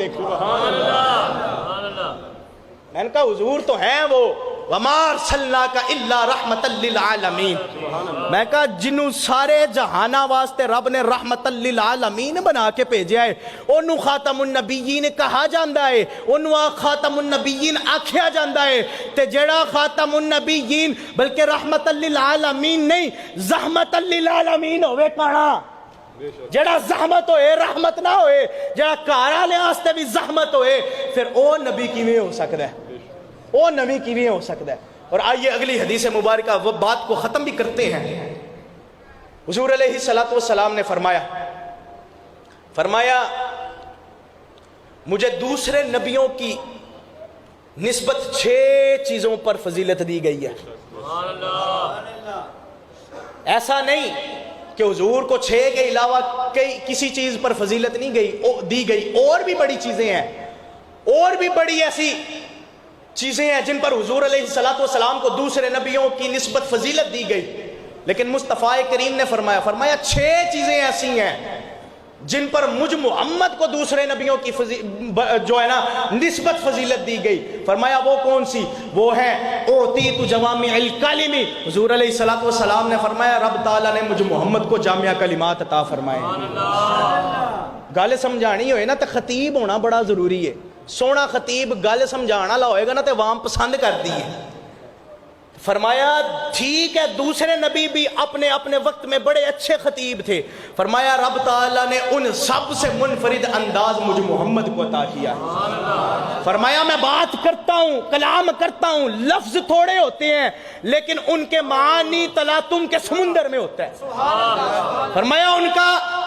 دیکھا۔ میں نے کہا حضور تو ہیں وہ، وَمَا أَرْسَلْنَاكَ إِلَّا رَحْمَةً لِّلْعَالَمِينَ۔ میں کہا جنوں سارے جہانہ واسطے رب نے رحمت للعالمین بنا کے بھیجا ہے، انہوں خاتم النبیین کہا جاندہ ہے، انہوں خاتم النبیین آکھیا جاندہ ہے، تے جڑا خاتم النبیین بلکہ رحمت للعالمین نہیں زحمت للعالمین ہوئے کانا، جڑا زحمت ہوئے رحمت نہ ہوئے، جڑا کارا لے آستے بھی زحمت ہوئے، پھر او نبی کیویں ہو سکتا ہے، او نبی کیویں ہو سکتا ہے۔ اور آئیے اگلی حدیث مبارکہ وہ بات کو ختم بھی کرتے ہیں۔ حضور علیہ السلام نے فرمایا مجھے دوسرے نبیوں کی نسبت 6 چیزوں پر فضیلت دی گئی ہے۔ ایسا نہیں کہ حضور کو 6 کے علاوہ کسی چیز پر فضیلت نہیں دی گئی، اور بھی بڑی چیزیں ہیں، اور بھی بڑی ایسی چیزیں ہیں جن پر حضور علیہ السلام کو دوسرے نبیوں کی نسبت فضیلت دی گئی، لیکن مصطفیٰ کریم نے فرمایا 6 چیزیں ایسی ہیں جن پر مجھ محمد کو دوسرے نبیوں کی جو ہے نا نسبت فضیلت دی گئی۔ فرمایا وہ کون سی؟ وہ ہے اعطیت جوامع الکلم۔ حضور علیہ السلام نے فرمایا رب تعالیٰ نے مجھ محمد کو جامع کلمات عطا فرمائے۔ گل سمجھانی ہوئے نا تو خطیب ہونا بڑا ضروری ہے۔ سونا خطیب گل سمجھانا لا ہوئے گا نا تو عوام پسند کر دی ہے۔ فرمایا ٹھیک ہے دوسرے نبی بھی اپنے اپنے وقت میں بڑے اچھے خطیب تھے، فرمایا رب تعالیٰ نے ان سب سے منفرد انداز مجھ محمد کو عطا کیا۔ فرمایا میں بات کرتا ہوں، کلام کرتا ہوں، لفظ تھوڑے ہوتے ہیں لیکن ان کے معانی تلاطم کے سمندر میں ہوتا ہے۔ فرمایا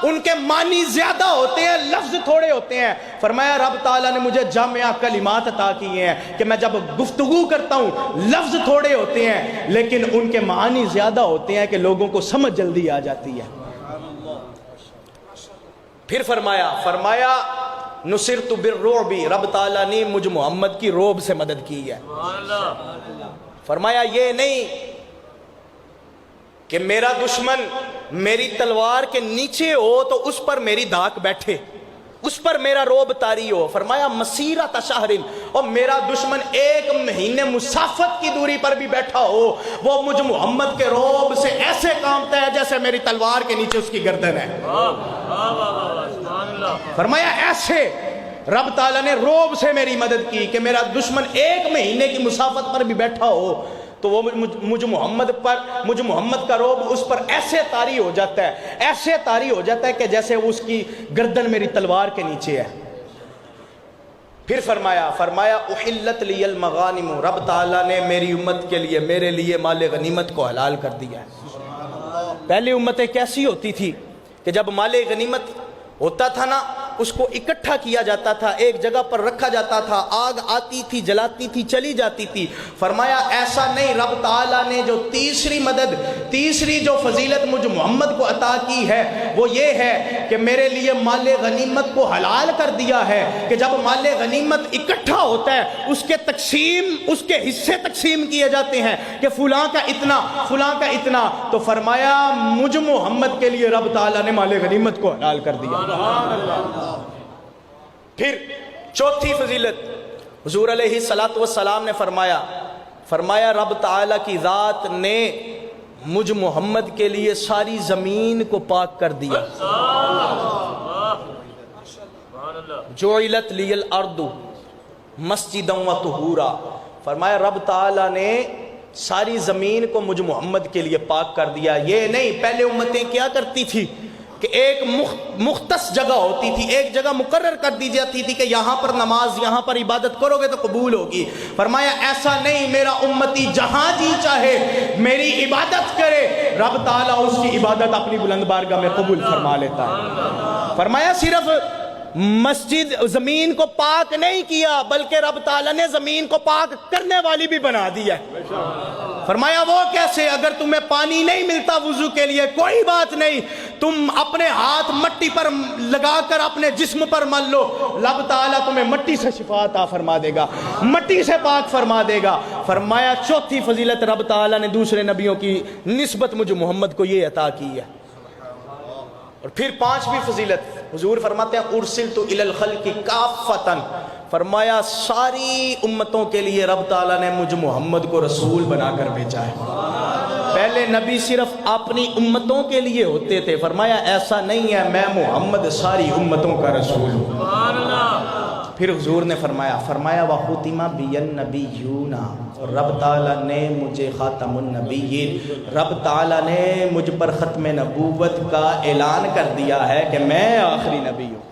ان کے معنی زیادہ ہوتے ہیں، لفظ تھوڑے ہوتے ہیں۔ فرمایا رب تعالیٰ نے مجھے جامع کلمات عطا کیے ہیں کہ میں جب گفتگو کرتا ہوں لفظ تھوڑے ہوتے ہیں لیکن ان کے معانی زیادہ ہوتے ہیں کہ لوگوں کو سمجھ جلدی آ جاتی ہے۔ پھر فرمایا نصرت بالرعب، رب تعالیٰ نے مجھ محمد کی روب سے مدد کی ہے۔ فرمایا یہ نہیں کہ میرا دشمن میری تلوار کے نیچے ہو تو اس پر میری دھاک بیٹھے، اس پر میرا روب طاری ہو۔ فرمایا مسیرۃ شہر، اور میرا دشمن 1 مہینے مسافت کی دوری پر بھی بیٹھا ہو وہ مجھ محمد کے روب سے ایسے کامتا ہے جیسے میری تلوار کے نیچے اس کی گردن ہے۔ فرمایا ایسے رب تعالیٰ نے روب سے میری مدد کی کہ میرا دشمن 1 مہینے کی مسافت پر بھی بیٹھا ہو تو وہ مجھ محمد کا روب اس پر ایسے طاری ہو جاتا ہے، ایسے طاری ہو جاتا ہے کہ جیسے اس کی گردن میری تلوار کے نیچے ہے۔ پھر فرمایا احلت لی المغانم، رب تعالیٰ نے میری امت کے لیے میرے لیے مال غنیمت کو حلال کر دیا ہے۔ پہلی امتیں کیسی ہوتی تھی کہ جب مال غنیمت ہوتا تھا نا اس کو اکٹھا کیا جاتا تھا، ایک جگہ پر رکھا جاتا تھا، آگ آتی تھی جلاتی تھی چلی جاتی تھی۔ فرمایا ایسا نہیں، رب تعالیٰ نے جو تیسری جو فضیلت مجھ محمد کو عطا کی ہے وہ یہ ہے کہ میرے لیے مال غنیمت کو حلال کر دیا ہے کہ جب مال غنیمت اکٹھا ہوتا ہے اس کے حصے تقسیم کیے جاتے ہیں کہ فلاں کا اتنا فلاں کا اتنا، تو فرمایا مجھ محمد کے لیے رب تعالیٰ نے مال غنیمت کو حلال کر دیا۔ پھر چوتھی فضیلت حضور علیہ السلام نے فرمایا رب تعالیٰ کی ذات نے مجھ محمد کے لیے ساری زمین کو پاک کر دیا۔ جعلت لی الارض مسجدا وطہورا، فرمایا رب تعالیٰ نے ساری زمین کو مجھ محمد کے لیے پاک کر دیا۔ یہ نہیں پہلے امتیں کیا کرتی تھی کہ ایک مختص جگہ ہوتی تھی، ایک جگہ مقرر کر دی جاتی تھی کہ یہاں پر نماز یہاں پر عبادت کرو گے تو قبول ہوگی۔ فرمایا ایسا نہیں، میرا امتی جہاں جی چاہے میری عبادت کرے رب تعالیٰ اس کی عبادت اپنی بلند بارگاہ میں قبول فرما لیتا ہے۔ فرمایا صرف مسجد زمین کو پاک نہیں کیا بلکہ رب تعالیٰ نے زمین کو پاک کرنے والی بھی بنا دی ہے۔ فرمایا وہ کیسے؟ اگر تمہیں پانی نہیں ملتا وضو کے لیے کوئی بات نہیں، تم اپنے ہاتھ مٹی پر لگا کر اپنے جسم پر مل لو، رب تعالیٰ تمہیں مٹی سے شفا عطا فرما دے گا، مٹی سے پاک فرما دے گا۔ فرمایا چوتھی فضیلت رب تعالیٰ نے دوسرے نبیوں کی نسبت مجھ محمد کو یہ عطا کی ہے۔ اور پھر پانچویں فضیلت حضور فرماتے ہیں ارسلت الی الخلق کافۃ، فرمایا ساری امتوں کے لیے رب تعالیٰ نے مجھ محمد کو رسول بنا کر بھیجا ہے۔ پہلے نبی صرف اپنی امتوں کے لیے ہوتے تھے، فرمایا ایسا نہیں ہے، میں محمد ساری امتوں کا رسول ہوں۔ پھر حضور نے فرمایا وَخُتِمَ بِيَ النَّبِيُّونَ، اور رب تعالیٰ نے مجھے خاتم النبیین، رب تعالیٰ نے مجھ پر ختم نبوت کا اعلان کر دیا ہے کہ میں آخری نبی ہوں۔